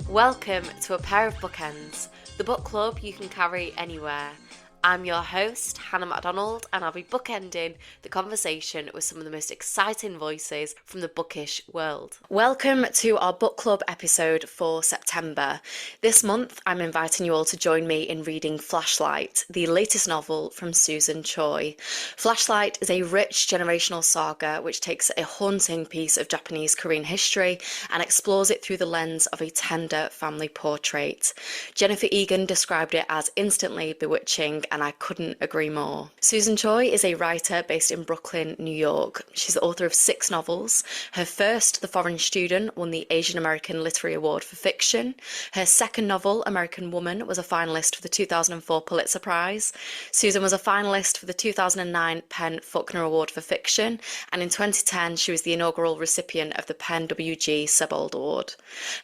Welcome to A Pair of Bookends, the book club you can carry anywhere. I'm your host, Hannah MacDonald, and I'll be bookending the conversation with some of the most exciting voices from the bookish world. Welcome to our book club episode for September. This month, I'm inviting you all to join me in reading Flashlight, the latest novel from Susan Choi. Flashlight is a rich generational saga which takes a haunting piece of Japanese Korean history and explores it through the lens of a tender family portrait. Jennifer Egan described it as instantly bewitching, and I couldn't agree more. Susan Choi is a writer based in Brooklyn, New York. She's the author of 6 novels. Her first, The Foreign Student, won the Asian American Literary Award for Fiction. Her second novel, American Woman, was a finalist for the 2004 Pulitzer Prize. Susan was a finalist for the 2009 PEN Faulkner Award for Fiction, and in 2010 she was the inaugural recipient of the PEN WG Sebald Award.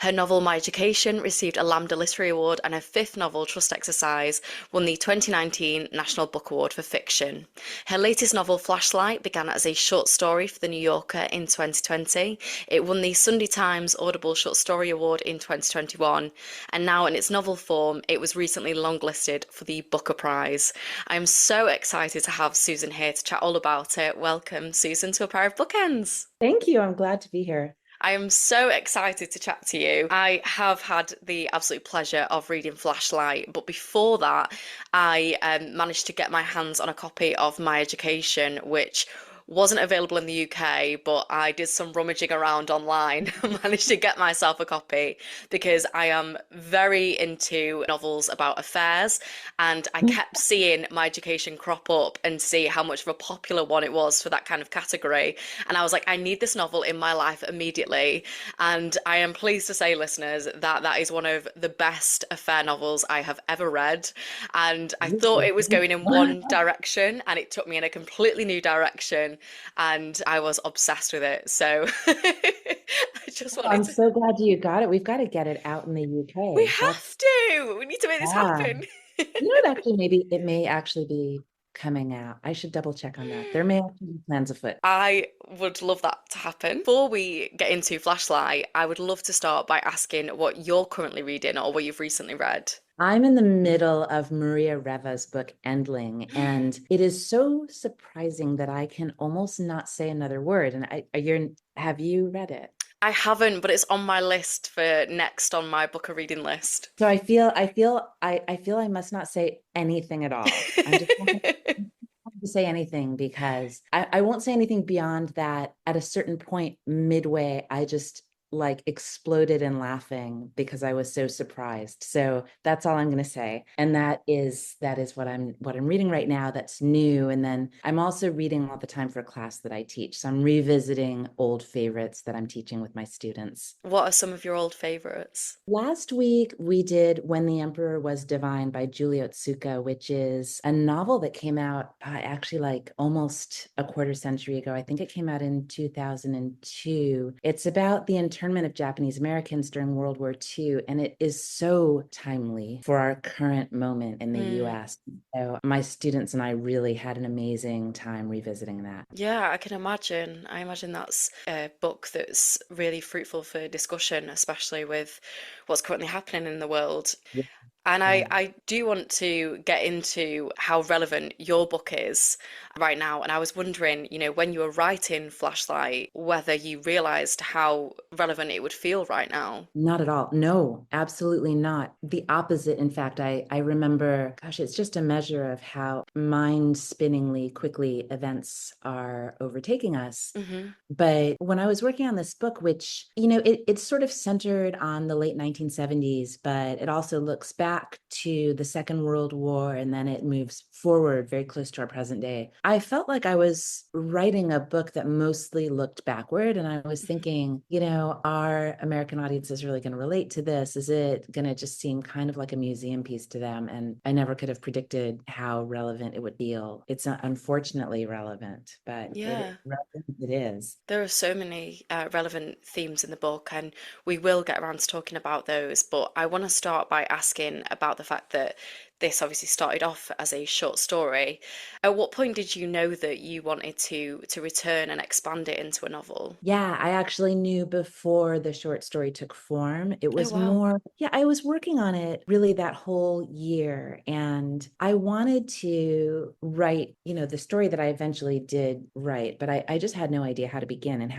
Her novel My Education received a Lambda Literary Award, and her 5th novel, Trust Exercise, won the 2019 National Book Award for Fiction. Her latest novel, Flashlight, began as a short story for The New Yorker in 2020. It won the Sunday Times Audible Short Story Award in 2021, and now in its novel form, it was recently longlisted for the Booker Prize. I'm so excited to have Susan here to chat all about it. Welcome, Susan, to A Pair of Bookends. Thank you. I'm glad to be here. I am so excited to chat to you. I have had the absolute pleasure of reading Flashlight, but before that, I managed to get my hands on a copy of My Education, which wasn't available in the UK, but I did some rummaging around online and managed to get myself a copy because I am very into novels about affairs, and I kept seeing My Education crop up and see how much of a popular one it was for that kind of category. And I was like, I need this novel in my life immediately. And I am pleased to say, listeners, that that is one of the best affair novels I have ever read. And I thought it was going in one direction, and it took me in a completely new direction, and I was obsessed with it. So I just wanted I'm to. so glad you got it. We've got to get it out in the We UK. That's have to. We need to make this yeah. happen. You know what? Actually, maybe it may actually be coming out. I should double check on that. There may actually be plans afoot. I would love that to happen. Before we get into Flashlight, I would love to start by asking what you're currently reading or what you've recently read. I'm in the middle of Maria Reva's book Endling, and it is so surprising that I can almost not say another word. And have you read it? I haven't, but it's on my list for next on my book a reading list. So I feel I must not say anything at all. I'm just not to say anything because I won't say anything beyond that. At a certain point midway, I just like exploded in laughing because I was so surprised. So that's all I'm going to say. And that is what I'm reading right now. That's new. And then I'm also reading all the time for a class that I teach. So I'm revisiting old favorites that I'm teaching with my students. What are some of your old favorites? Last week, we did When the Emperor Was Divine by Julia Otsuka, which is a novel that came out actually like almost a quarter century ago. I think it came out in 2002. It's about the internment of Japanese Americans during World War II, and it is so timely for our current moment in the US. So my students and I really had an amazing time revisiting that. Yeah, I can imagine. I imagine that's a book that's really fruitful for discussion, especially with what's currently happening in the world. Yeah. And I, Yeah. I do want to get into how relevant your book is right now. And I was wondering, when you were writing Flashlight, whether you realized how relevant it would feel right now. Not at all. No, absolutely not. The opposite. In fact, I remember, gosh, it's just a measure of how mind-spinningly quickly events are overtaking us. Hmm. But when I was working on this book, which, it's sort of centered on the late 1970s, but it also looks back to the Second World War, and then it moves forward very close to our present day. I felt like I was writing a book that mostly looked backward, and I was thinking, are American audiences really going to relate to this? Is it going to just seem kind of like a museum piece to them? And I never could have predicted how relevant it would feel. It's unfortunately relevant, but Yeah. it is. There are so many relevant themes in the book, and we will get around to talking about those. But I want to start by asking about the fact that this obviously started off as a short story. At what point did you know that you wanted to return and expand it into a novel? Yeah, I actually knew before the short story took form. It Oh was wow. more, yeah, I was working on it really that whole year. And I wanted to write, the story that I eventually did write, but I just had no idea how to begin and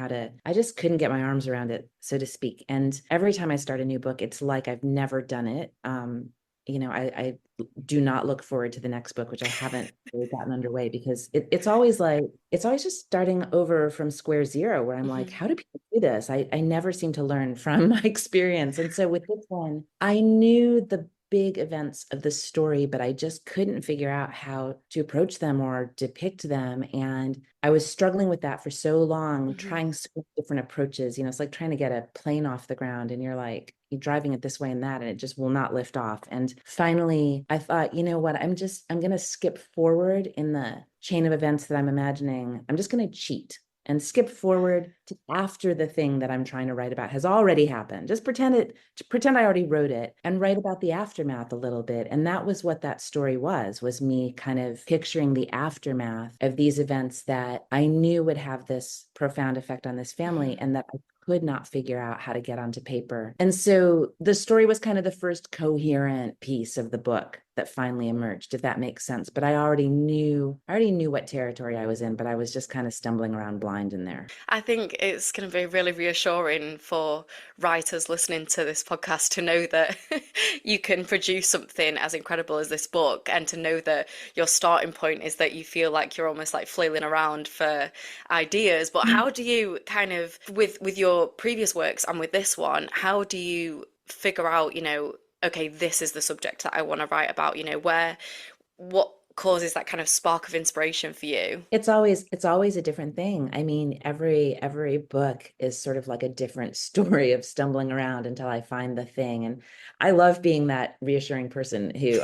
I just couldn't get my arms around it, so to speak. And every time I start a new book, it's like I've never done it. I do not look forward to the next book, which I haven't really gotten underway because it's always just starting over from square zero where I'm like, Mhm. how do people do this? I never seem to learn from my experience. And so with this one, I knew the big events of the story, but I just couldn't figure out how to approach them or depict them. And I was struggling with that for so long, Mhm. trying so many different approaches. It's like trying to get a plane off the ground and you're like, you're driving it this way and that, and it just will not lift off. And finally, I thought, you know what? I'm going to skip forward in the chain of events that I'm imagining. I'm just going to cheat and skip forward to after the thing that I'm trying to write about has already happened. Just pretend I already wrote it and write about the aftermath a little bit. And that was what that story was me kind of picturing the aftermath of these events that I knew would have this profound effect on this family Mhm. and that I could not figure out how to get onto paper. And so the story was kind of the first coherent piece of the book that finally emerged, if that makes sense. But I already knew what territory I was in, but I was just kind of stumbling around blind in there. I think it's going to be really reassuring for writers listening to this podcast to know that you can produce something as incredible as this book, and to know that your starting point is that you feel like you're almost like flailing around for ideas. But how do you kind of, with your previous works and with this one, how do you figure out, okay, this is the subject that I want to write about, what causes that kind of spark of inspiration for you? It's always a different thing. I mean, every book is sort of like a different story of stumbling around until I find the thing. And I love being that reassuring person who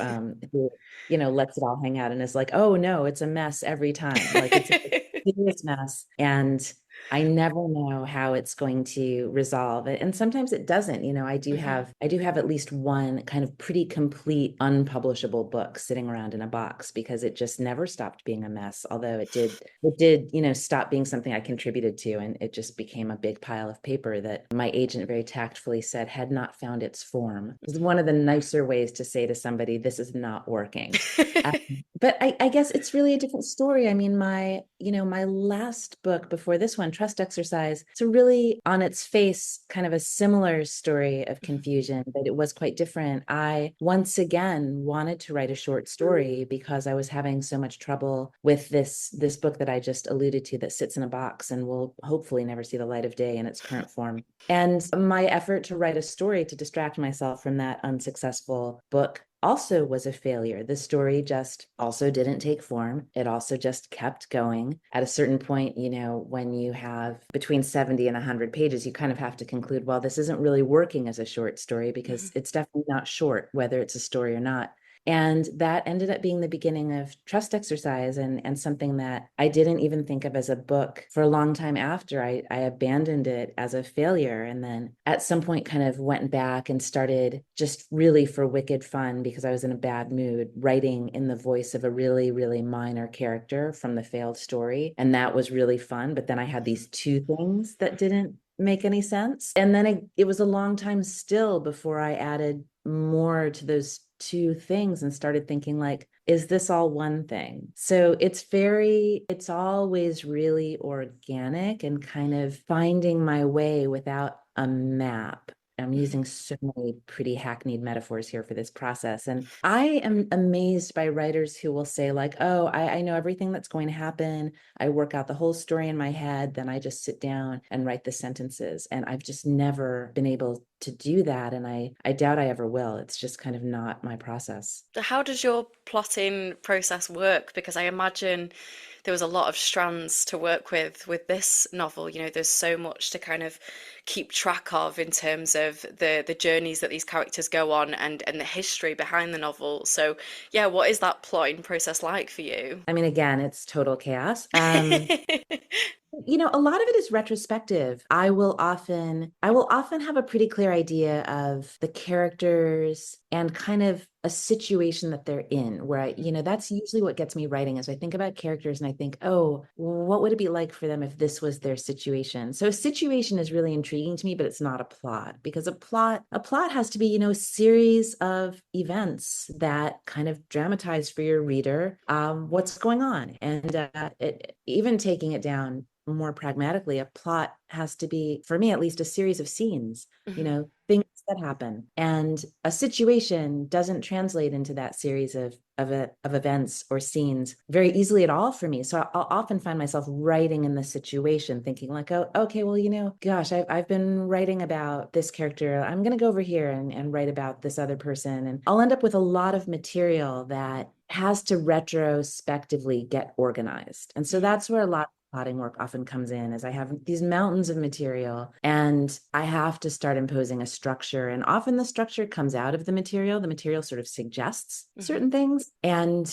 lets it all hang out and is like, oh no, it's a mess every time. Like it's a serious mess. And I never know how it's going to resolve it. And sometimes it doesn't. I do Mhm. have I do have at least one kind of pretty complete unpublishable book sitting around in a box because it just never stopped being a mess. Although it did stop being something I contributed to and it just became a big pile of paper that my agent very tactfully said had not found its form. It was one of the nicer ways to say to somebody, this is not working. Um, but I guess it's really a different story. I mean, my last book before this one, Trust Exercise, it's a really on its face kind of a similar story of confusion, but it was quite different. I once again wanted to write a short story because I was having so much trouble with this book that I just alluded to that sits in a box and will hopefully never see the light of day in its current form. And my effort to write a story to distract myself from that unsuccessful book also was a failure. The story just also didn't take form. It also just kept going. At a certain point, when you have between 70 and 100 pages, you kind of have to conclude, well, this isn't really working as a short story because Mhm. it's definitely not short, whether it's a story or not. And that ended up being the beginning of Trust Exercise and something that I didn't even think of as a book for a long time after. I abandoned it as a failure. And then at some point kind of went back and started just really for wicked fun because I was in a bad mood, writing in the voice of a really, really minor character from the failed story. And that was really fun. But then I had these two things that didn't make any sense. And then it was a long time still before I added more to those two things and started thinking like, is this all one thing? So it's always really organic and kind of finding my way without a map. I'm Mhm. using so many pretty hackneyed metaphors here for this process. And I am amazed by writers who will say, like, oh, I know everything that's going to happen. I work out the whole story in my head. Then I just sit down and write the sentences. And I've just never been able to do that. And I doubt I ever will. It's just kind of not my process. How does your plotting process work? Because I imagine there was a lot of strands to work with this novel. There's so much to kind of keep track of in terms of the journeys that these characters go on and the history behind the novel. So yeah, what is that plotting process like for you? I mean, again, it's total chaos. A lot of it is retrospective. I will often have a pretty clear idea of the characters and kind of a situation that they're in where I, Mm-hmm. that's usually what gets me writing is I think about characters and I think, oh, what would it be like for them if this was their situation? So a situation is really intriguing to me, but it's not a plot because a plot has to be, a series of events that kind of dramatize for your reader what's going on. And even taking it down more pragmatically, a plot has to be, for me at least, a series of scenes, Mm-hmm. things that happen. And a situation doesn't translate into that series of events or scenes very easily at all for me. So I'll often find myself writing in the situation, thinking like, oh, okay, well, gosh, I've been writing about this character. I'm going to go over here and write about this other person. And I'll end up with a lot of material that has to retrospectively get organized. And so Mm-hmm. that's where a lot plotting work often comes in is I have these mountains of material and I have to start imposing a structure. And often the structure comes out of the material. The material sort of suggests Mm-hmm. certain things. And,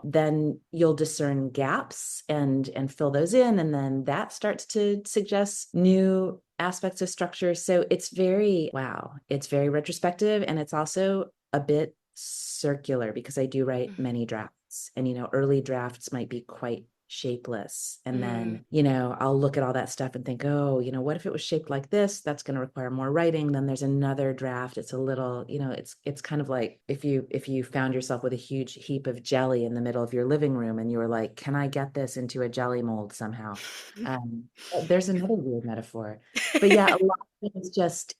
then you'll discern gaps and fill those in. And then that starts to suggest new aspects of structure. So it's very retrospective. And it's also a bit circular because I do write Mm-hmm. many drafts and early drafts might be quite shapeless. And Mm-hmm. then, I'll look at all that stuff and think, oh, what if it was shaped like this? That's going to require more writing. Then there's another draft. It's a little, it's kind of like if you found yourself with a huge heap of jelly in the middle of your living room and you were like, can I get this into a jelly mold somehow? Um, there's another weird metaphor. But yeah, a lot of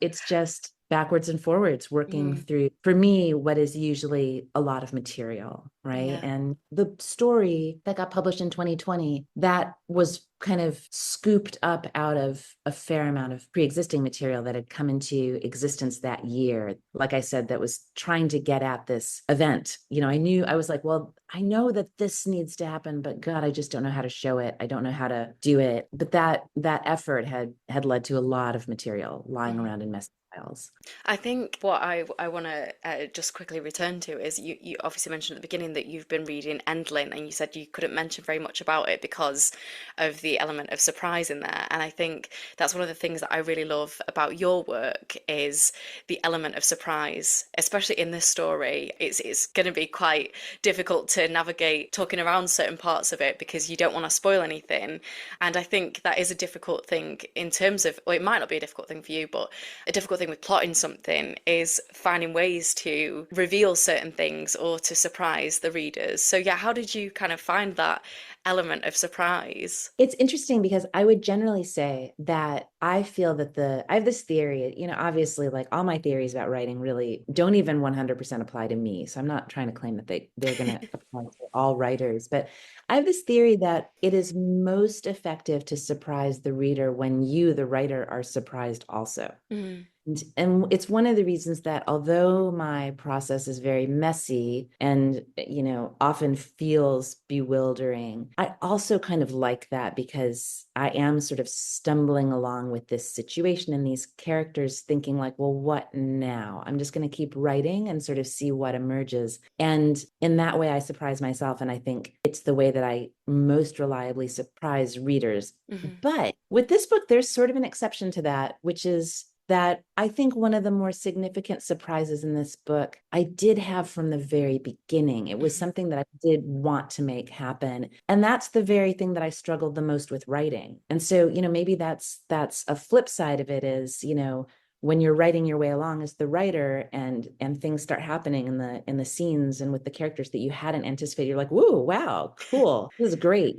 it's just backwards and forwards working Mm. through for me what is usually a lot of material, right? Yeah. And the story that got published in 2020 that was kind of scooped up out of a fair amount of pre-existing material that had come into existence that year, like I said, that was trying to get at this event. I was like, well, I know that this needs to happen, but God, I just don't know how to show it. I don't know how to do it. But that effort had led to a lot of material lying Mm-hmm. around in messy files. I think what I want to just quickly return to is you obviously mentioned at the beginning that you've been reading Endlin and you said you couldn't mention very much about it because of the element of surprise in there. And I think that's one of the things that I really love about your work is the element of surprise, especially in this story. It's going to be quite difficult to navigate talking around certain parts of it because you don't want to spoil anything. And I think that is a difficult thing in terms of, well, it might not be a difficult thing for you, but a difficult thing with plotting something is finding ways to reveal certain things or to surprise the readers. So yeah, how did you kind of find that element of surprise? It's interesting because I would generally say that I feel that I have this theory, obviously like all my theories about writing really don't even 100% apply to me. So I'm not trying to claim that they're going to apply to all writers, but I have this theory that it is most effective to surprise the reader when you, the writer, are surprised also. Mm, And it's one of the reasons that although my process is very messy and, often feels bewildering, I also kind of like that because I am sort of stumbling along with this situation and these characters thinking like, well, what now? I'm just going to keep writing and sort of see what emerges. And in that way, I surprise myself. And I think it's the way that I most reliably surprise readers. mhm, But with this book, there's sort of an exception to that, which is that I think one of the more significant surprises in this book I did have from the very beginning. It was mhm, something that I did want to make happen. And that's the very thing that I struggled the most with writing. And so, maybe that's a flip side of it is, when you're writing your way along as the writer and things start happening in the scenes and with the characters that you hadn't anticipated, you're like, whoa, wow, cool, this is great.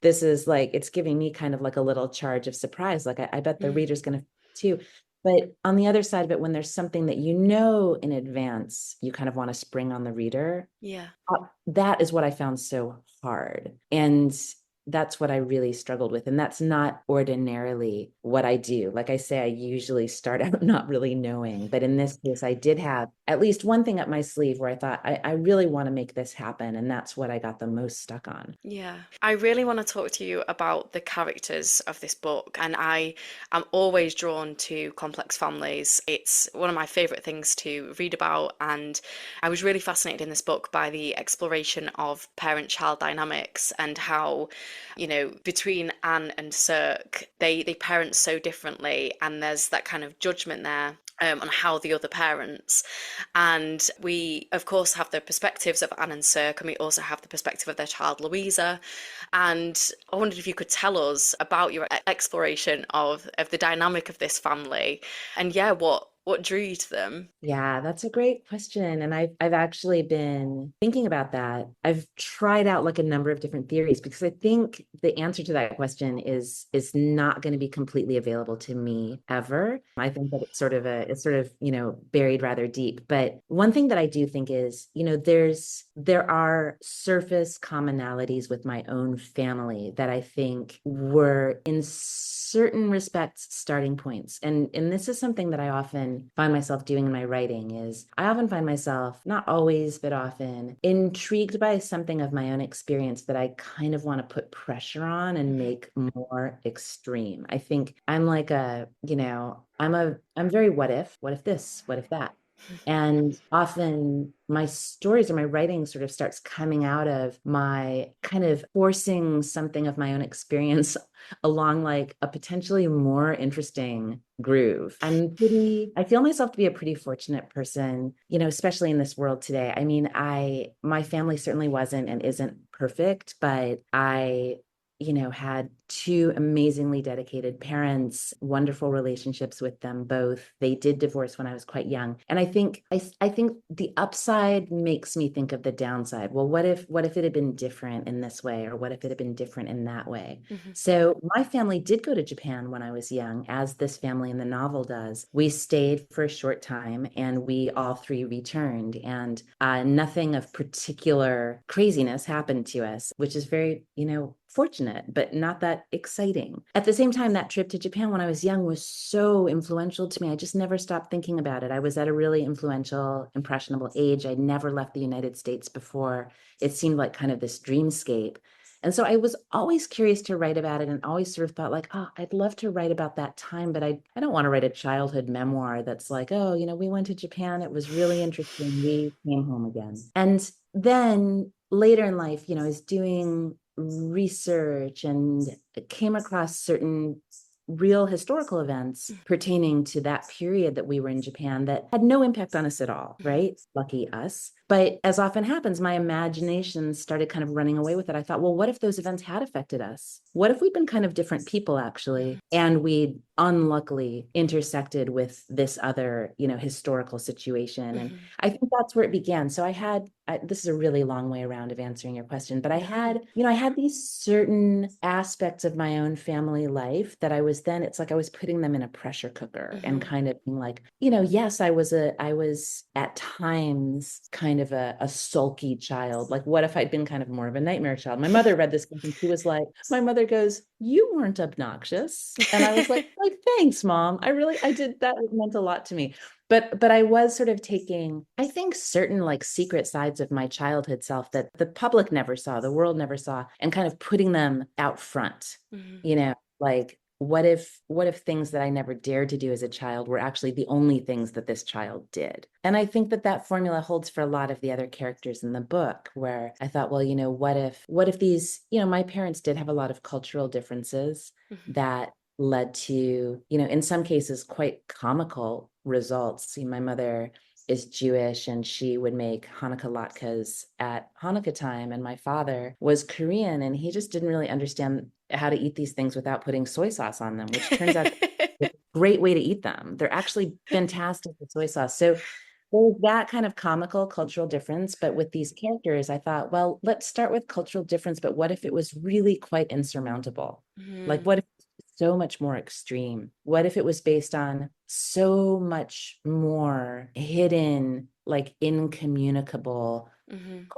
This is like it's giving me kind of like a little charge of surprise. Like I bet the mm, reader's going to too. But on the other side of it, when there's something that in advance, you kind of want to spring on the reader, yeah. that is what I found so hard. And that's what I really struggled with. And that's not ordinarily what I do. Like I say, I usually start out not really knowing. But in this case, I did have at least one thing up my sleeve where I thought, I really want to make this happen. And that's what I got the most stuck on. Yeah, I really want to talk to you about the characters of this book, and I am always drawn to complex families. It's one of my favorite things to read about, and I was really fascinated in this book by the exploration of parent-child dynamics and how, between Anne and Cirque, they parent so differently, and there's that kind of judgment there on how the other parents. And we, of course, have the perspectives of Anne and Cirque, and we also have the perspective of their child, Louisa. And I wondered if you could tell us about your exploration of the dynamic of this family, and yeah, what drew you to them? Yeah, that's a great question. And I've actually been thinking about that. I've tried out like a number of different theories because I think the answer to that question is not going to be completely available to me ever. I think that it's sort of, buried rather deep. But one thing that I do think is, there are surface commonalities with my own family that I think were in certain respects starting points. And this is something that I often find myself doing in my writing is I often find myself, not always, but often, intrigued by something of my own experience that I kind of want to put pressure on and Mhm. make more extreme. I think I'm like I'm very what if this, what if that? And often my stories or my writing sort of starts coming out of my kind of forcing something of my own experience along like a potentially more interesting groove. I feel myself to be a pretty fortunate person, especially in this world today. I mean, my family certainly wasn't and isn't perfect, but I had two amazingly dedicated parents, wonderful relationships with them both. They did divorce when I was quite young. And I think the upside makes me think of the downside. Well, what if it had been different in this way, or what if it had been different in that way? Mhm. So my family did go to Japan when I was young, as this family in the novel does. We stayed for a short time and we all three returned, and nothing of particular craziness happened to us, which is very, fortunate, but not that exciting. At the same time, that trip to Japan when I was young was so influential to me. I just never stopped thinking about it. I was at a really influential, impressionable age. I'd never left the United States before. It seemed like kind of this dreamscape. And so I was always curious to write about it and always sort of thought like, oh, I'd love to write about that time, but I don't want to write a childhood memoir that's like, oh, we went to Japan. It was really interesting. We came home again. And then later in life, I was doing research and came across certain real historical events pertaining to that period that we were in Japan that had no impact on us at all, Mhm. right? Lucky us. But as often happens, my imagination started kind of running away with it. I thought, well, what if those events had affected us? What if we'd been kind of different people, actually, and we'd unluckily intersected with this other, historical situation? And Mhm. I think that's where it began. So this is a really long way around of answering your question, but No. I had these certain aspects of my own family life that it's like I was putting them in a pressure cooker and Mhm. kind of being like, yes, I was at times kind of a sulky child. Like, what if I'd been kind of more of a nightmare child? My mother read this book and she was like, my mother goes, you weren't obnoxious. And I was like, thanks, mom. I did that. It meant a lot to me. But I was sort of taking, I think, certain like secret sides of my childhood self that the public never saw, the world never saw, and kind of putting them out front, Mhm. like what if things that I never dared to do as a child were actually the only things that this child did? And I think that that formula holds for a lot of the other characters in the book, where I thought, well, what if these, my parents did have a lot of cultural differences Mhm. that led to, in some cases, quite comical results. See, my mother is Jewish and she would make Hanukkah latkes at Hanukkah time. And my father was Korean and he just didn't really understand how to eat these things without putting soy sauce on them, which turns out a great way to eat them. They're actually fantastic with soy sauce. So there's that kind of comical cultural difference. But with these characters, I thought, well, let's start with cultural difference. But what if it was really quite insurmountable? Like, Mhm. what if so much more extreme? What if it was based on so much more hidden, like incommunicable Mhm.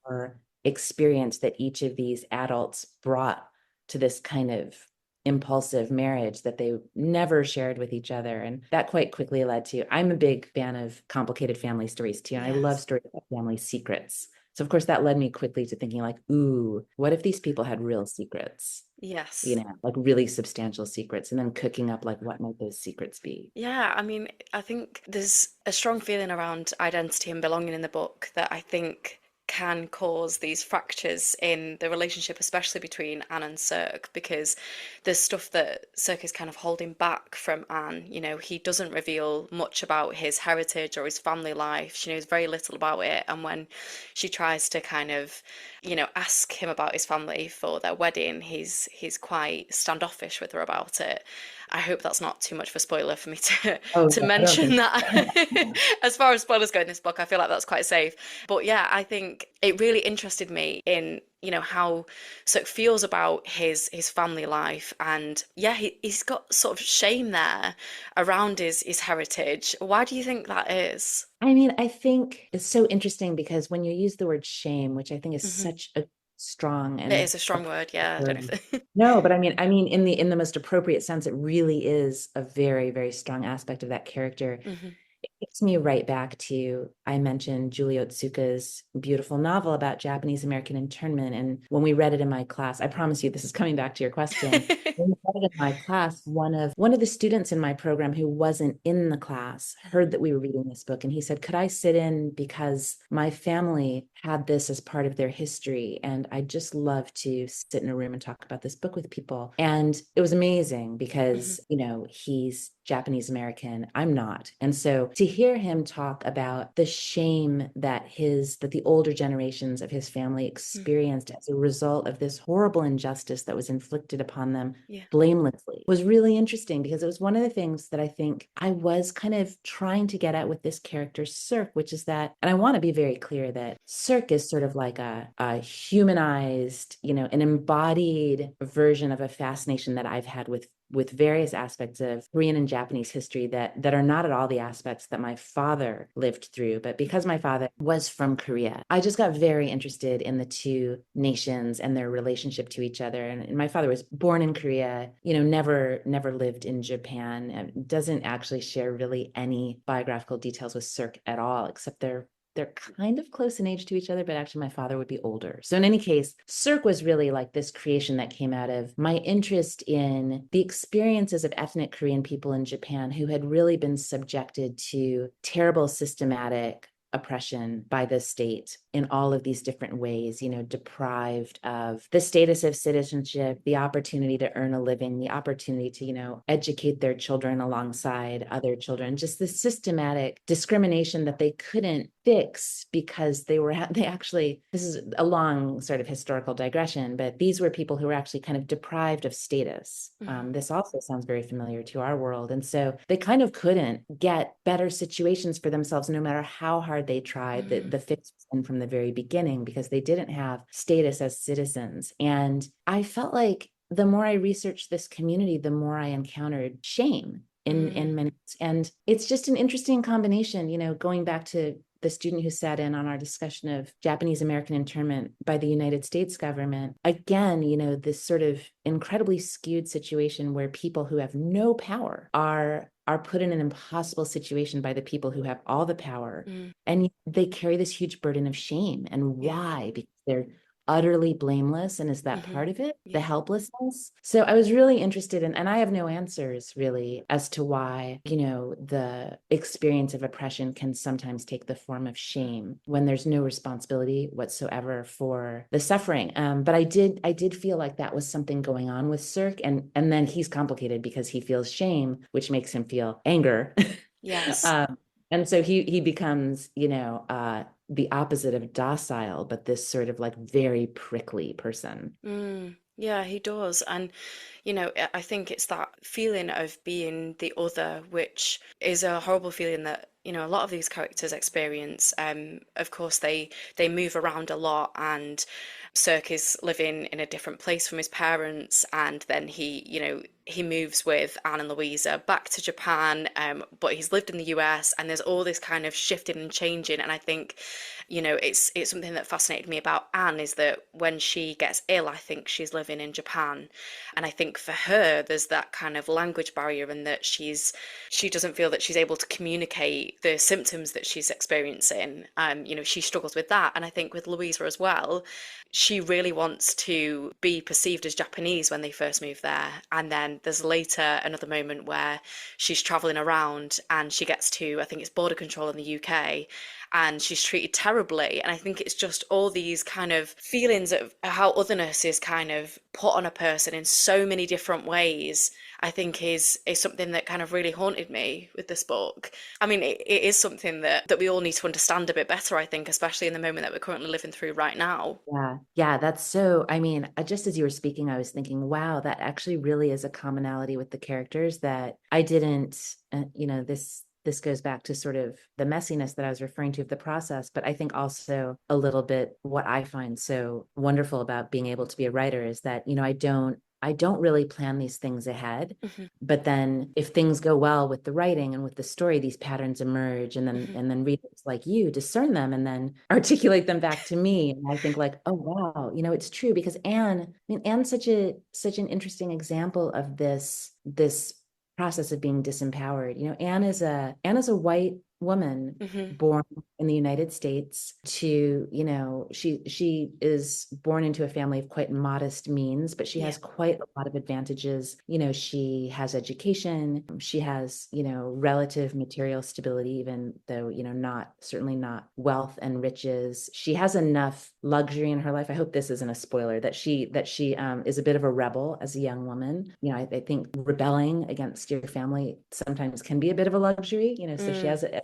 or experience that each of these adults brought to this kind of impulsive marriage that they never shared with each other? And that quite quickly led to, I'm a big fan of complicated family stories too. And I love Yes. stories about family secrets. So of course that led me quickly to thinking like, ooh, what if these people had real secrets? Yes. Like really substantial secrets, and then cooking up like what might those secrets be? Yeah, I mean, I think there's a strong feeling around identity and belonging in the book that I think can cause these fractures in the relationship, especially between Anne and Cirque, because there's stuff that Cirque is kind of holding back from Anne. You know, he doesn't reveal much about his heritage or his family life. She knows very little about it. And when she tries to kind of, you know, ask him about his family for their wedding, he's quite standoffish with her about it. I hope that's not too much of a spoiler for me to Oh, to no, I don't mention think that. so. As far as spoilers go in this book, I feel like that's quite safe. But yeah, I think it really interested me in, you know, how Suk feels about his family life, and yeah, he's got sort of shame there around his heritage. Why do you think that is? I mean, I think it's so interesting because when you use the word shame, which I think is Hmm. such a strong It and is a strong word, appropriate yeah. I don't word. know if No, but I mean, in the most appropriate sense, it really is a very, very strong aspect of that character. hmm It takes me right back to, I mentioned Julie Otsuka's beautiful novel about Japanese American internment. And when we read it in my class, I promise you this is coming back to your question. When we read it in my class, one of the students in my program who wasn't in the class heard that we were reading this book, and he said, "Could I sit in because my family had this as part of their history, and I just love to sit in a room and talk about this book with people." And it was amazing hmm because, he's Japanese American, I'm not. And so to hear him talk about the shame that the older generations of his family experienced as a result of this horrible injustice that was inflicted upon them Yeah. blamelessly was really interesting, because it was one of the things that I think I was kind of trying to get at with this character Cirque, which is that, and I want to be very clear that Cirque is sort of like a humanized, an embodied version of a fascination that I've had with various aspects of Korean and Japanese history that are not at all the aspects that my father lived through. But because my father was from Korea, I just got very interested in the two nations and their relationship to each other. And my father was born in Korea, never lived in Japan, and doesn't actually share really any biographical details with Cirque at all, except they're kind of close in age to each other, but actually my father would be older. So in any case, Cirque was really like this creation that came out of my interest in the experiences of ethnic Korean people in Japan who had really been subjected to terrible systematic oppression by the state in all of these different ways, deprived of the status of citizenship, the opportunity to earn a living, the opportunity to, educate their children alongside other children, just the systematic discrimination that they couldn't fix because they actually, this is a long sort of historical digression, but these were people who were actually kind of deprived of status. hmm This also sounds very familiar to our world. And so they kind of couldn't get better situations for themselves no matter how hard they tried. The fix was in from the very beginning because they didn't have status as citizens. And I felt like the more I researched this community, the more I encountered shame in many, and it's just an interesting combination, going back to the student who sat in on our discussion of Japanese American internment by the United States government. Again, this sort of incredibly skewed situation where people who have no power are put in an impossible situation by the people who have all the power. mm And they carry this huge burden of shame. And Yeah. why? Because they're utterly blameless. And is that hmm part of it? The Yeah. helplessness. So I was really interested in, and I have no answers really as to why, the experience of oppression can sometimes take the form of shame when there's no responsibility whatsoever for the suffering. But I did feel like that was something going on with Cirque, and then he's complicated because he feels shame, which makes him feel anger. Yes. um, and so he becomes, the opposite of docile, but this sort of like very prickly person. Yeah, he does. And, you know, I think it's that feeling of being the other, which is a horrible feeling that, you know, a lot of these characters experience. Of course, they move around a lot, and Cirque is living in a different place from his parents, and then he moves with Anne and Louisa back to Japan, but he's lived in the US, and there's all this kind of shifting and changing. And I think, you know, it's something that fascinated me about Anne is that when she gets ill, I think she's living in Japan, and I think for her there's that kind of language barrier, and that she doesn't feel that she's able to communicate the symptoms that she's experiencing. You know, she struggles with that, and I think with Louisa as well, she really wants to be perceived as Japanese when they first move there, and then then there's later another moment where she's traveling around and she gets to, I think it's border control in the UK, and she's treated terribly. And I think it's just all these kind of feelings of how otherness is kind of put on a person in so many different ways. I think is something that kind of really haunted me with this book. I mean, it is something that we all need to understand a bit better, I think, especially in the moment that we're currently living through right now. Yeah, yeah, that's so. I mean, just as you were speaking, I was thinking, wow, that actually really is a commonality with the characters that I didn't, this goes back to sort of the messiness that I was referring to of the process, but I think also a little bit what I find so wonderful about being able to be a writer is that, I don't really plan these things ahead. Hmm. But then if things go well with the writing and with the story, these patterns emerge, and then Hmm. readers like you discern them and then articulate them back to me. And I think like, oh wow, it's true, because Anne's such an interesting example of this process of being disempowered. Anne is a white woman Hmm. born in the United States to, she is born into a family of quite modest means, but she Yeah. has quite a lot of advantages. She has education, she has, relative material stability, even though, certainly not wealth and riches. She has enough luxury in her life. I hope this isn't a spoiler, that she is a bit of a rebel as a young woman. I think rebelling against your family sometimes can be a bit of a luxury, so she Mm. has a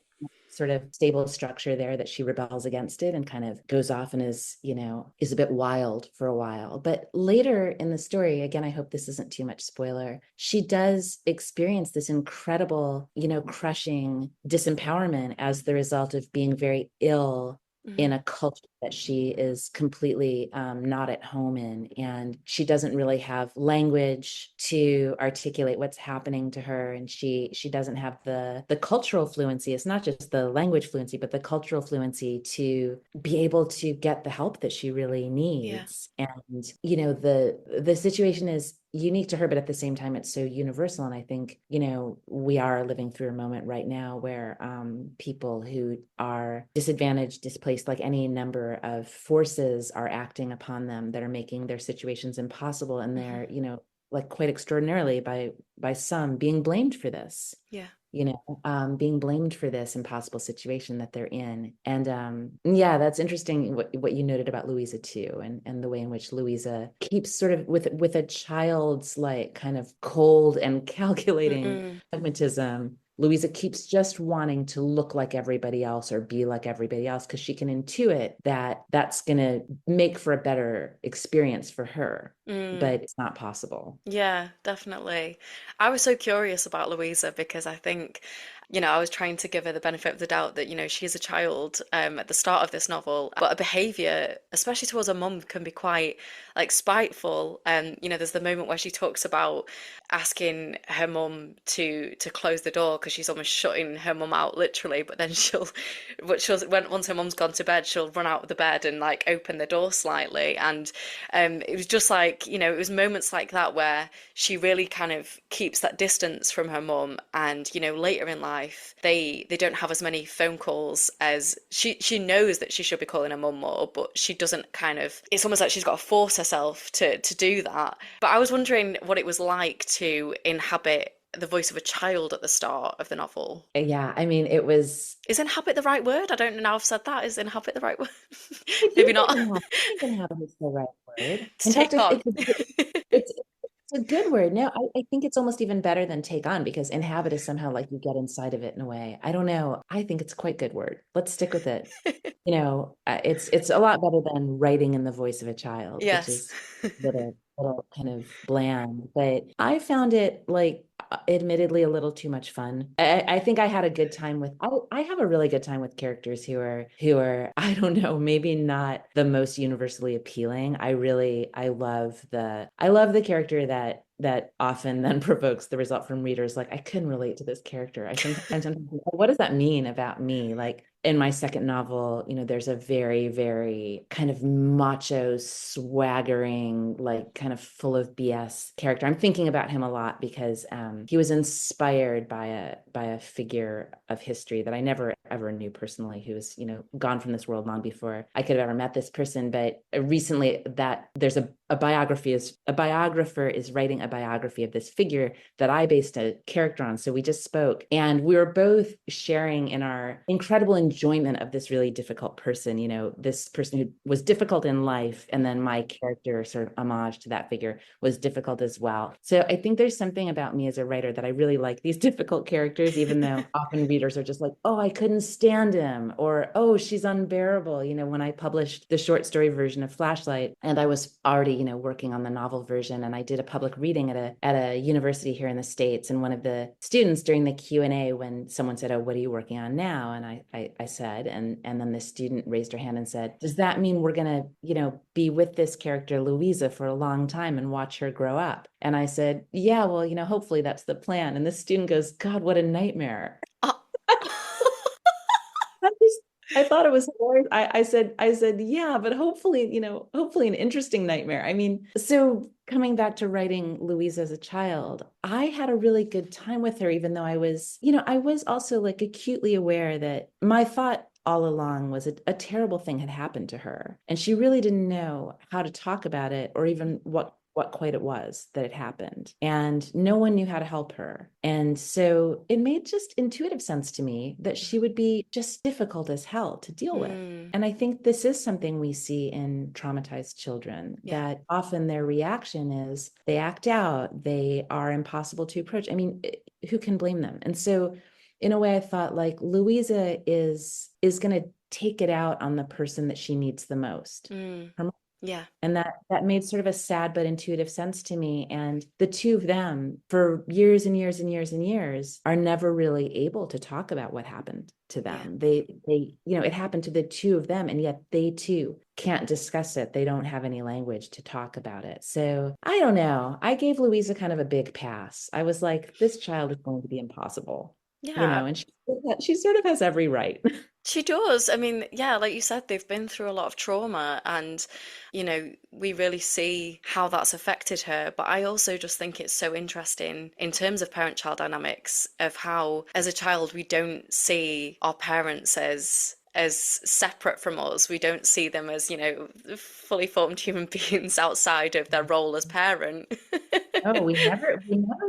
sort of stable structure there, that she rebels against it and kind of goes off and is a bit wild for a while. But later in the story, again, I hope this isn't too much spoiler, she does experience this incredible, crushing disempowerment as the result of being very ill Hmm. in a culture that she is completely not at home in. And she doesn't really have language to articulate what's happening to her. And she doesn't have the cultural fluency. It's not just the language fluency, but the cultural fluency to be able to get the help that she really Yeah. needs. And, the situation is unique to her, but at the same time, it's so universal. And I think, we are living through a moment right now where people who are disadvantaged, displaced, like any number of forces are acting upon them that are making their situations impossible. And Hmm. they're, like quite extraordinarily by some being blamed for this, Yeah. being blamed for this impossible situation that they're in. And yeah, that's interesting what you noted about Louisa too, and the way in which Louisa keeps sort of with a child's like kind of cold and calculating Mm-mm. pragmatism. Louisa keeps just wanting to look like everybody else or be like everybody else, because she can intuit that that's going to make for a better experience for her, Mm. but it's not possible. Yeah, definitely. I was so curious about Louisa because I think, I was trying to give her the benefit of the doubt that, she is a child at the start of this novel, but her behavior, especially towards her mum, can be quite like spiteful. There's the moment where she talks about asking her mum to close the door because she's almost shutting her mum out literally, but then once her mum's gone to bed, she'll run out of the bed and like open the door slightly. And it was just like, it was moments like that where she really kind of keeps that distance from her mum. And, later in life, they don't have as many phone calls as she knows that she should be calling her mum more, but she doesn't kind of, it's almost like she's got to force herself to do that. But I was wondering what it was like to inhabit the voice of a child at the start of the novel. Yeah, I mean, it was. Is inhabit the right word? I don't know now I've said that. Is inhabit the right word? I Maybe do think not. inhabit. I think inhabit is the right word. To In fact, take on. it's a good word. No, I think it's almost even better than take on, because inhabit is somehow like you get inside of it in a way. I don't know. I think it's quite good word. Let's stick with it. It's a lot better than writing in the voice of a child, which Yes. is little kind of bland. But I found it like admittedly a little too much fun. I think I had a good time with. I have a really good time with characters who are I don't know, maybe not the most universally appealing. I love the character that often then provokes the result from readers. Like, I couldn't relate to this character. I'm sometimes like, what does that mean about me? Like in my second novel, there's a very, very kind of macho, swaggering, like kind of full of BS character. I'm thinking about him a lot because he was inspired by a figure of history that I never ever knew personally, who was, gone from this world long before I could have ever met this person. But recently, that there's a a biographer is writing a biography of this figure that I based a character on. So we just spoke, and we were both sharing in our incredible enjoyment of this really difficult person, this person who was difficult in life. And then my character, sort of homage to that figure, was difficult as well. So I think there's something about me as a writer that I really like these difficult characters, even though often readers are just like, oh, I couldn't stand him, or oh, she's unbearable. When I published the short story version of Flashlight, and I was already, working on the novel version, and I did a public reading at a university here in the States, and one of the students during the Q&A, when someone said, oh, what are you working on now? And I said, and then the student raised her hand and said, does that mean we're gonna, be with this character Louisa for a long time and watch her grow up? And I said, yeah, well, hopefully that's the plan. And the student goes, God, what a nightmare. Oh. I thought it was hilarious. I said, yeah, but hopefully an interesting nightmare. I mean, so coming back to writing Louise as a child, I had a really good time with her, even though I was also like acutely aware that my thought all along was a terrible thing had happened to her. And she really didn't know how to talk about it, or even what quite it was that had happened. And no one knew how to help her. And so it made just intuitive sense to me that she would be just difficult as hell to deal with. And I think this is something we see in traumatized children, that often their reaction is they act out, they are impossible to approach. I mean, who can blame them? And so in a way, I thought, like, Louisa is going to take it out on the person that she needs the most. Yeah. And that made sort of a sad but intuitive sense to me. And the two of them, for years and years and years and years, are never really able to talk about what happened to them. They it happened to the two of them, and yet they too can't discuss it. They don't have any language to talk about it. So I don't know. I gave Louisa kind of a big pass. I was like, this child is going to be impossible. Yeah. And she sort of has every right. She does. I mean, yeah, like you said, they've been through a lot of trauma, and, we really see how that's affected her. But I also just think it's so interesting in terms of parent-child dynamics, of how, as a child, we don't see our parents as separate from us. We don't see them as, fully formed human beings outside of their role as parent. Oh, we never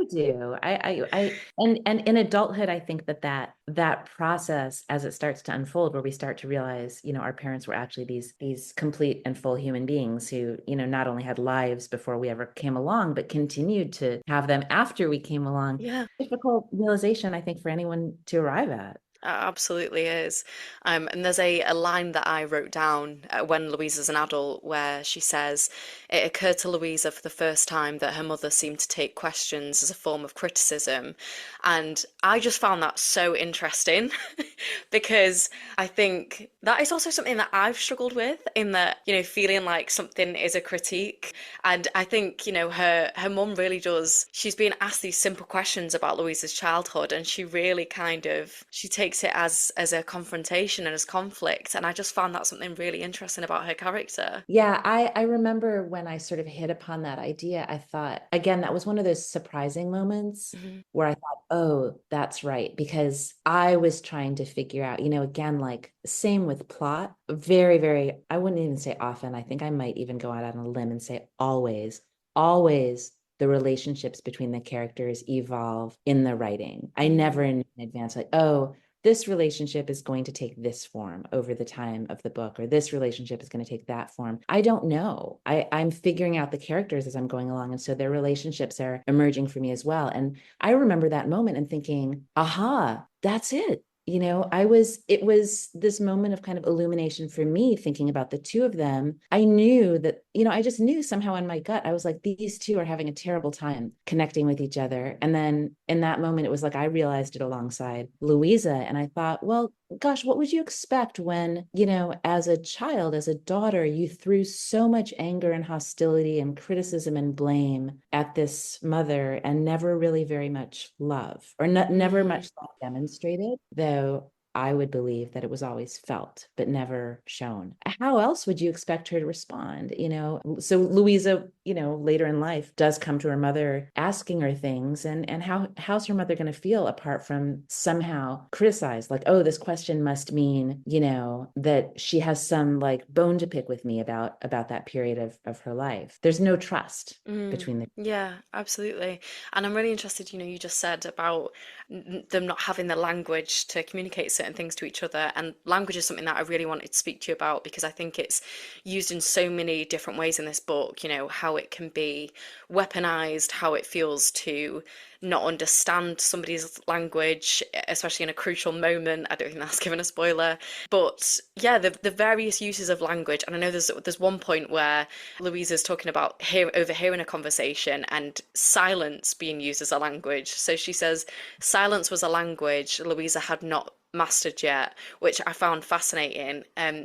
do. And in adulthood, I think that process, as it starts to unfold, where we start to realize, our parents were actually these complete and full human beings who, not only had lives before we ever came along, but continued to have them after we came along. Yeah. Difficult realization, I think, for anyone to arrive at. Absolutely is. And there's a line that I wrote down when Louisa's an adult, where she says, it occurred to Louisa for the first time that her mother seemed to take questions as a form of criticism. And I just found that so interesting because I think that is also something that I've struggled with, in that, feeling like something is a critique. And I think, her mum really does, she's being asked these simple questions about Louisa's childhood, and she really she takes it as a confrontation and as conflict. And I just found that something really interesting about her character. Yeah, I remember when I sort of hit upon that idea, I thought, again, that was one of those surprising moments where I thought, oh, that's right. Because I was trying to figure out, again, like same with plot, very, very, I wouldn't even say often. I think I might even go out on a limb and say always the relationships between the characters evolve in the writing. I never in advance, like, oh, this relationship is going to take this form over the time of the book, or this relationship is going to take that form. I don't know. I'm figuring out the characters as I'm going along. And so their relationships are emerging for me as well. And I remember that moment and thinking, aha, that's it. It was this moment of kind of illumination for me, thinking about the two of them. I knew that, I just knew somehow in my gut, I was like, these two are having a terrible time connecting with each other. And then in that moment, it was like, I realized it alongside Louisa. And I thought, well, gosh, what would you expect when, as a child, as a daughter, you threw so much anger and hostility and criticism and blame at this mother, and never really very much love, or never much love demonstrated, though I would believe that it was always felt, but never shown. How else would you expect her to respond? So Louisa, later in life does come to her mother asking her things, and how's her mother going to feel apart from somehow criticized, like, oh, this question must mean, that she has some like bone to pick with me about that period of her life. There's no trust between the. Yeah, absolutely. And I'm really interested, you just said about them not having the language to communicate certain things to each other. And language is something that I really wanted to speak to you about because I think it's used in so many different ways in this book, how it can be weaponized, how it feels to not understand somebody's language, especially in a crucial moment. I don't think that's given a spoiler. But yeah, the various uses of language. And I know there's one point where Louisa's talking about overhearing a conversation and silence being used as a language. So she says silence was a language Louisa had not mastered yet, which I found fascinating.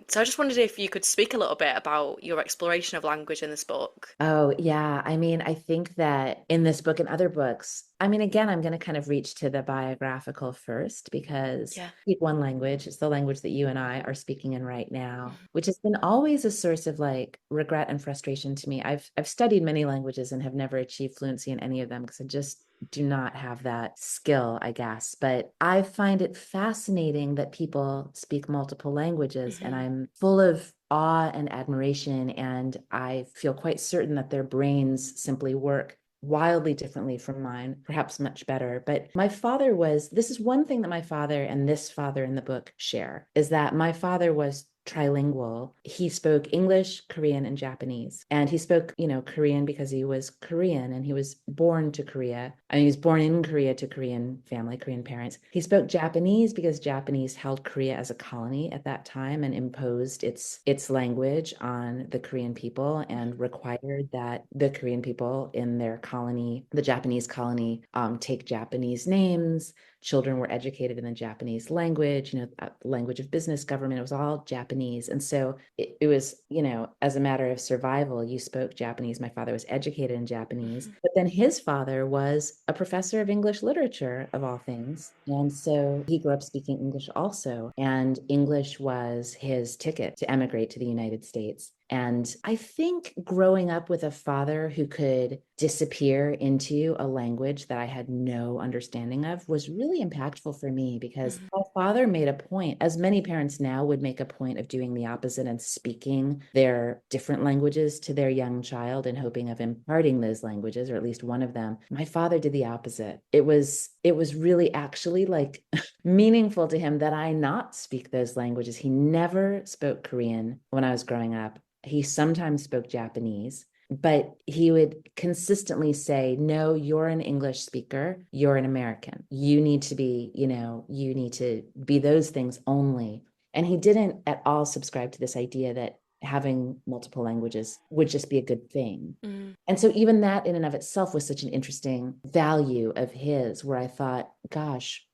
So I just wondered if you could speak a little bit about your exploration of language in this book. Oh, yeah. I mean, I think that in this book and other books, I mean, again, I'm going to kind of reach to the biographical first because Yeah. speak one language. It's the language that you and I are speaking in right now, Mhm. which has been always a source of like regret and frustration to me. I've studied many languages and have never achieved fluency in any of them because I just do not have that skill, I guess. But I find it fascinating that people speak multiple languages, and Mhm. I'm full of awe and admiration. And I feel quite certain that their brains simply work wildly differently from mine, perhaps much better. But this is one thing that my father and this father in the book share, is that my father was trilingual. He spoke English, Korean, and Japanese. And he spoke, Korean because he was Korean and he was born to Korea. I mean, he was born in Korea to Korean family, Korean parents. He spoke Japanese because Japanese held Korea as a colony at that time and imposed its language on the Korean people and required that the Korean people in their colony, the Japanese colony, take Japanese names. Children were educated in the Japanese language, language of business, government. It was all Japanese. And so it was, as a matter of survival, you spoke Japanese. My father was educated in Japanese, Mhm. but then his father was a professor of English literature, of all things. And so he grew up speaking English also. And English was his ticket to emigrate to the United States. And I think growing up with a father who could disappear into a language that I had no understanding of was really impactful for me because Mhm. my father made a point, as many parents now would make a point of doing the opposite and speaking their different languages to their young child and hoping of imparting those languages, or at least one of them. My father did the opposite. It was really actually like meaningful to him that I not speak those languages. He never spoke Korean when I was growing up. He sometimes spoke Japanese, but he would consistently say, no, you're an English speaker. You're an American. You need to be those things only. And he didn't at all subscribe to this idea that having multiple languages would just be a good thing. Mhm. And so even that in and of itself was such an interesting value of his, where I thought, gosh,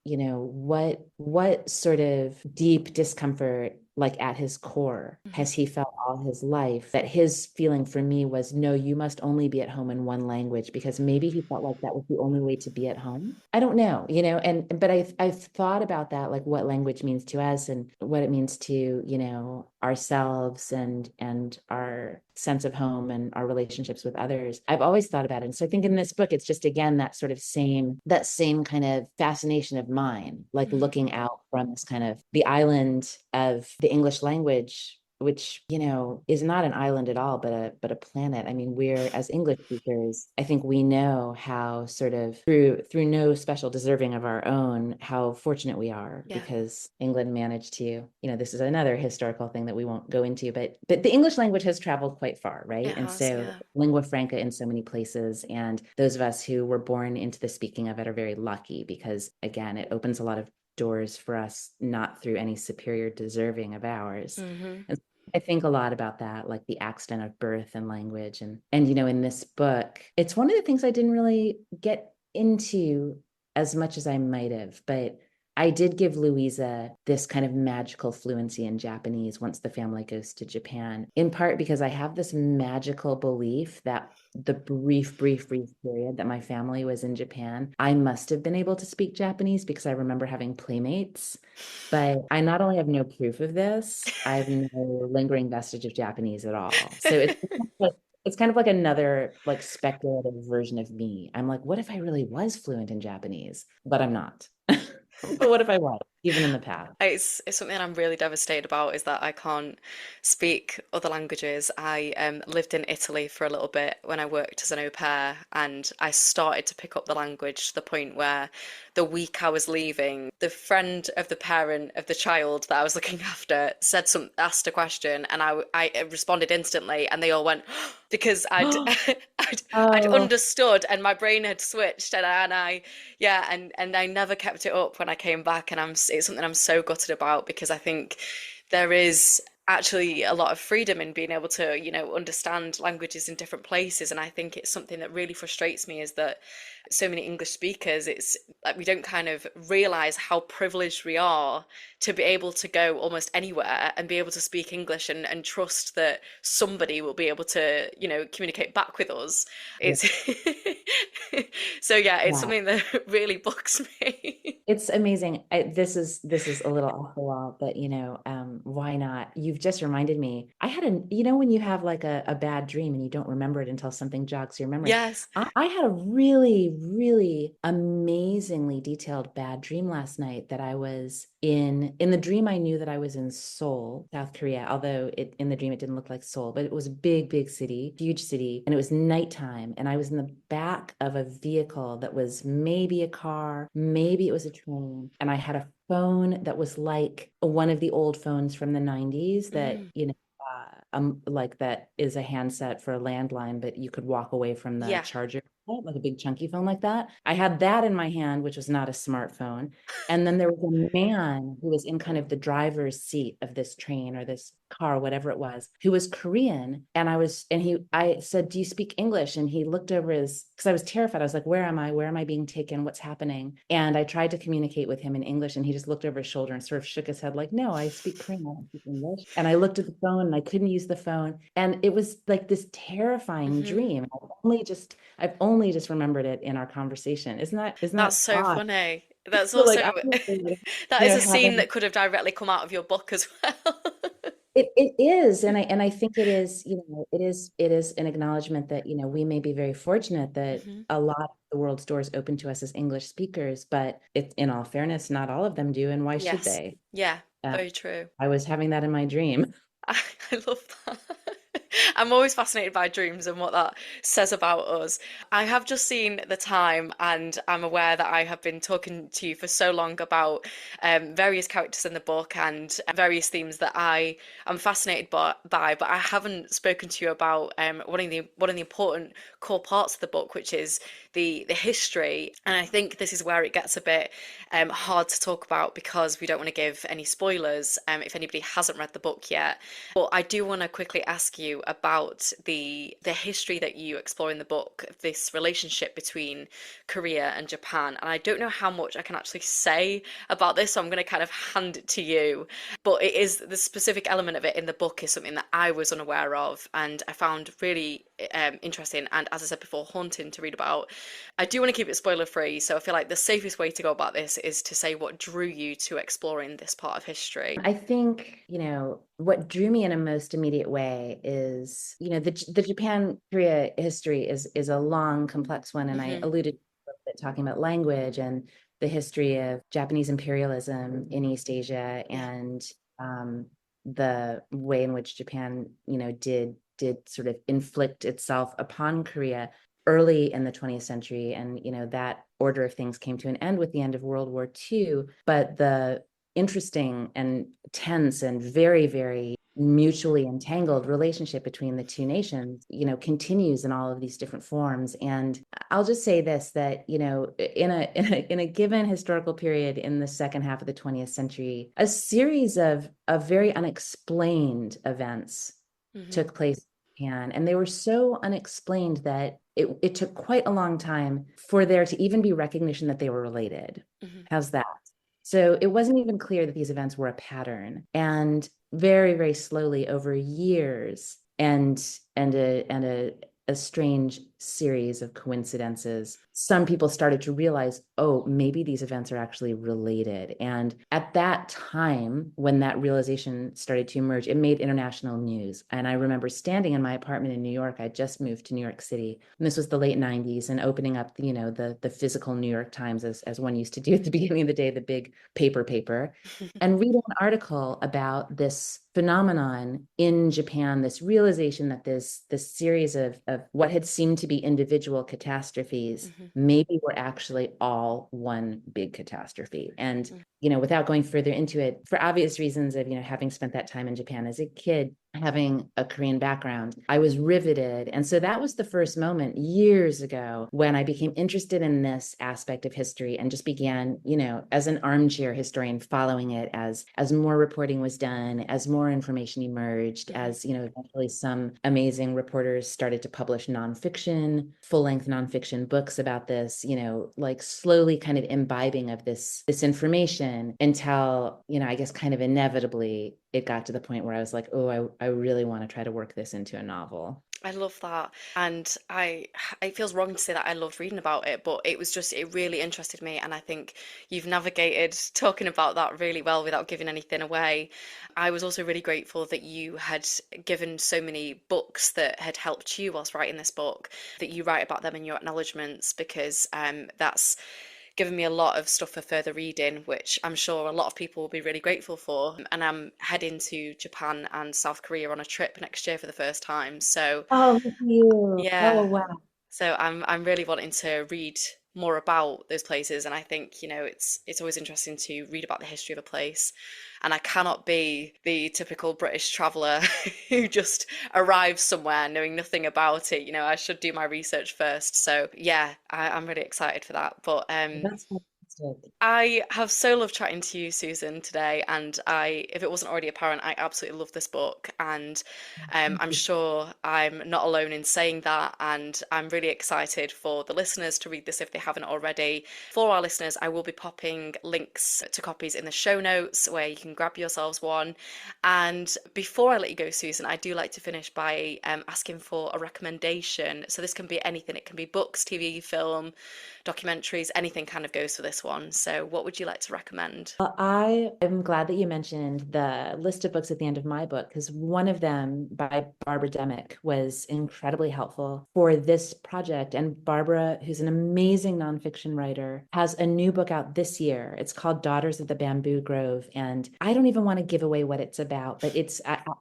what sort of deep discomfort, like at his core, Mhm. has he felt all his life, that his feeling for me was, no, you must only be at home in one language, because maybe he felt like that was the only way to be at home. I don't know, but I've thought about that, like what language means to us and what it means to, ourselves and our sense of home and our relationships with others. I've always thought about it. And so I think in this book, it's just, again, that same kind of fascination of mine, like Mhm. looking out from this kind of the island of the English language, which, is not an island at all, but a planet. I mean, we're, as English speakers, I think we know how, sort of through no special deserving of our own, how fortunate we are, Yeah, because England managed to, this is another historical thing that we won't go into, but the English language has traveled quite far, right? it And has, so yeah. lingua franca in so many places, and those of us who were born into the speaking of it are very lucky, because again, it opens a lot of doors for us, not through any superior deserving of ours. Mhm. And I think a lot about that, like the accident of birth and language. And in this book, it's one of the things I didn't really get into as much as I might have, but I did give Louisa this kind of magical fluency in Japanese once the family goes to Japan, in part because I have this magical belief that the brief period that my family was in Japan, I must have been able to speak Japanese because I remember having playmates. But I not only have no proof of this, I have no lingering vestige of Japanese at all. So it's kind of like another like speculative version of me. I'm like, what if I really was fluent in Japanese? But I'm not. But what if I was, even in the past? It's something I'm really devastated about is that I can't speak other languages. I lived in Italy for a little bit when I worked as an au pair, and I started to pick up the language to the point where the week I was leaving, the friend of the parent of the child that I was looking after asked a question, and I responded instantly, and they all went because I'd Oh, understood, and my brain had switched, yeah, and I never kept it up when I came back, and it's something I'm so gutted about because I think there is actually a lot of freedom in being able to, understand languages in different places, and I think it's something that really frustrates me is that so many English speakers, it's like we don't kind of realize how privileged we are to be able to go almost anywhere and be able to speak English and trust that somebody will be able to, communicate back with us. yeah. It's so yeah, it's Yeah. something that really bugs me. It's amazing. This is a little off the wall, but why not? You've just reminded me. I had when you have like a bad dream and you don't remember it until something jogs your memory. Yes. I had a really, really amazingly detailed bad dream last night that I was in the dream. I knew that I was in Seoul, South Korea, although in the dream it didn't look like Seoul, but it was a big, big city, huge city, and it was nighttime, and I was in the back of a vehicle that was maybe a car, maybe it was a train, and I had a phone that was like one of the old phones from the 90s that, Mm. like that is a handset for a landline, but you could walk away from the Yeah. charger, like a big chunky phone like that. I had that in my hand, which was not a smartphone. And then there was a man who was in kind of the driver's seat of this train or this car, whatever it was, who was Korean. I said, "Do you speak English?" And he looked over because I was terrified. I was like, "Where am I? Where am I being taken? What's happening?" And I tried to communicate with him in English, and he just looked over his shoulder and sort of shook his head like, "No, I speak Korean, I don't speak English." And I looked at the phone and I couldn't use the phone. And it was like this terrifying Hmm. dream. I've only just remembered it in our conversation. Isn't that That's so odd? funny. That's So like also I feel like, that is a scene having that could have directly come out of your book as well. it is, and I think it is, it is an acknowledgement that, we may be very fortunate that Hmm. a lot of the world's doors open to us as English speakers, but in all fairness, not all of them do, and why should Yes. they? Yeah, Uh, very true. I was having that in my dream. I, I love that. I'm always fascinated by dreams and what that says about us. I have just seen the time, and I'm aware that I have been talking to you for so long about various characters in the book and various themes that I am fascinated by, but I haven't spoken to you about one of the important core parts of the book, which is the history. And I think this is where it gets a bit hard to talk about because we don't want to give any spoilers if anybody hasn't read the book yet. But I do want to quickly ask you about the history that you explore in the book, this relationship between Korea and Japan. And I don't know how much I can actually say about this, so I'm going to kind of hand it to you. But it is the specific element of it in the book is something that I was unaware of, and I found really interesting. And as I said before, haunting to read about. I do want to keep it spoiler free, so I feel like the safest way to go about this is to say what drew you to exploring this part of history. I think, what drew me in a most immediate way is, the Japan Korea history is a long, complex one. And I Hmm. alluded to a little bit talking about language and the history of Japanese imperialism in East Asia Yeah. and the way in which Japan, did sort of inflict itself upon Korea early in the 20th century. And, that order of things came to an end with the end of World War II. But the interesting and tense and very, very mutually entangled relationship between the two nations, continues in all of these different forms. And I'll just say this, that, in a given historical period in the second half of the 20th century, a series of very unexplained events Hmm. took place in Japan. And they were so unexplained that it took quite a long time for there to even be recognition that they were related. Hmm. How's that? So it wasn't even clear that these events were a pattern. And very, very slowly over years and a strange series of coincidences, some people started to realize, oh, maybe these events are actually related. And at that time, when that realization started to emerge, it made international news. And I remember standing in my apartment in New York. I just moved to New York City, and this was the late 90s, and opening up, the physical New York Times, as one used to do at the beginning of the day, the big paper, and reading an article about this phenomenon in Japan, this realization that this series of what had seemed to be individual catastrophes Hmm. maybe were actually all one big catastrophe. And, without going further into it, for obvious reasons of, having spent that time in Japan as a kid, having a Korean background, I was riveted. And so that was the first moment years ago when I became interested in this aspect of history and just began, as an armchair historian, following it as more reporting was done, as more information emerged, Hmm. as, eventually some amazing reporters started to publish nonfiction, full-length nonfiction books about this, like slowly kind of imbibing of this information until, I guess kind of inevitably it got to the point where I was like, oh, I really want to try to work this into a novel. I love that. And it feels wrong to say that I loved reading about it, but it really interested me. And I think you've navigated talking about that really well without giving anything away. I was also really grateful that you had given so many books that had helped you whilst writing this book, that you write about them in your acknowledgements, because that's given me a lot of stuff for further reading, which I'm sure a lot of people will be really grateful for. And I'm heading to Japan and South Korea on a trip next year for the first time. So Oh, thank you. Oh, yeah, wow. so I'm really wanting to read more about those places, and I think, it's always interesting to read about the history of a place. And I cannot be the typical British traveller who just arrives somewhere knowing nothing about it. I should do my research first. So yeah, I'm really excited for that. But That's fantastic. I have so loved chatting to you, Susan, today, and if it wasn't already apparent, I absolutely love this book, and Thank I'm you. sure I'm not alone in saying that, and I'm really excited for the listeners to read this if they haven't already. For our listeners, I will be popping links to copies in the show notes where you can grab yourselves one. And before I let you go, Susan, I do like to finish by asking for a recommendation. So this can be anything. It can be books, TV, film, documentaries, anything kind of goes for this one. So, what would you like to recommend? I am glad that you mentioned the list of books at the end of my book, because one of them by Barbara Demick was incredibly helpful for this project. And Barbara, who's an amazing nonfiction writer, has a new book out this year. It's called Daughters of the Bamboo Grove. And I don't even want to give away what it's about, but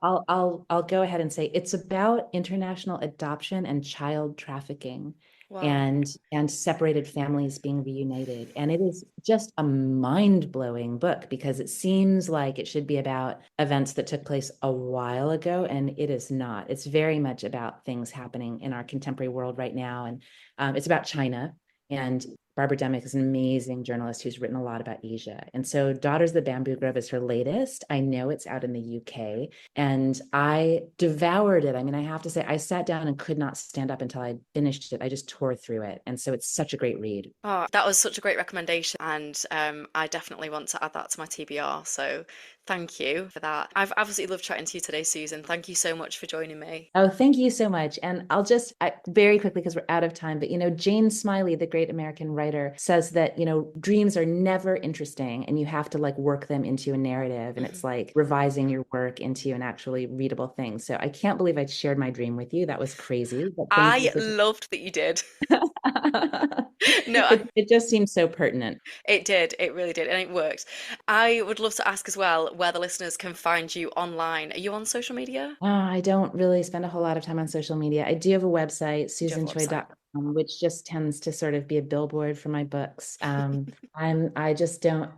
I'll go ahead and say it's about international adoption and child trafficking Wow. and separated families being reunited. And it is just a mind-blowing book because it seems like it should be about events that took place a while ago, and it is not. It's very much about things happening in our contemporary world right now. And it's about China. And Barbara Demick is an amazing journalist who's written a lot about Asia. And so Daughters of the Bamboo Grove is her latest. I know it's out in the UK, and I devoured it. I mean, I have to say, I sat down and could not stand up until I finished it. I just tore through it. And so it's such a great read. Oh, that was such a great recommendation, and I definitely want to add that to my TBR. So, thank you for that. I've absolutely loved chatting to you today, Susan. Thank you so much for joining me. Oh, thank you so much. And I'll just very quickly, because we're out of time, but Jane Smiley, the great American writer, says that, dreams are never interesting and you have to like work them into a narrative. And Mhm. it's like revising your work into an actually readable thing. So I can't believe I shared my dream with you. That was crazy. But thank you I for loved that you did. No, it just seems so pertinent. it did. It really did, and it worked. I would love to ask as well where the listeners can find you online. Are you on social media? I don't really spend a whole lot of time on social media. I do have a website, You do have a website. susanchoi.com, which just tends to sort of be a billboard for my books. I just don't,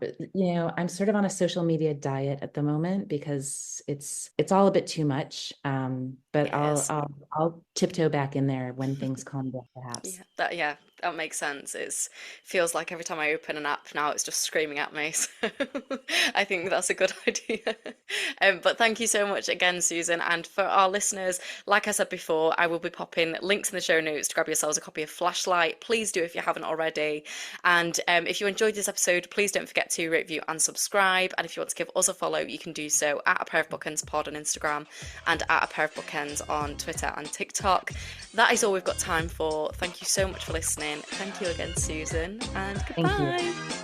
I'm sort of on a social media diet at the moment because it's all a bit too much. But It is. I'll tiptoe back in there when things calm down, perhaps. Yeah, that makes sense. It's feels like every time I open an app now, it's just screaming at me. So I think that's a good idea. But thank you so much again, Susan. And for our listeners, like I said before, I will be popping links in the show notes to grab yourselves a copy of Flashlight, please do if you haven't already. And if you enjoyed this episode, please don't forget to review and subscribe. And if you want to give us a follow, you can do so at A Pair of Bookends Pod on Instagram and at A Pair of Bookends on Twitter and TikTok. That is all we've got time for. Thank you so much for listening. Thank you again, Susan, and goodbye. Thank you.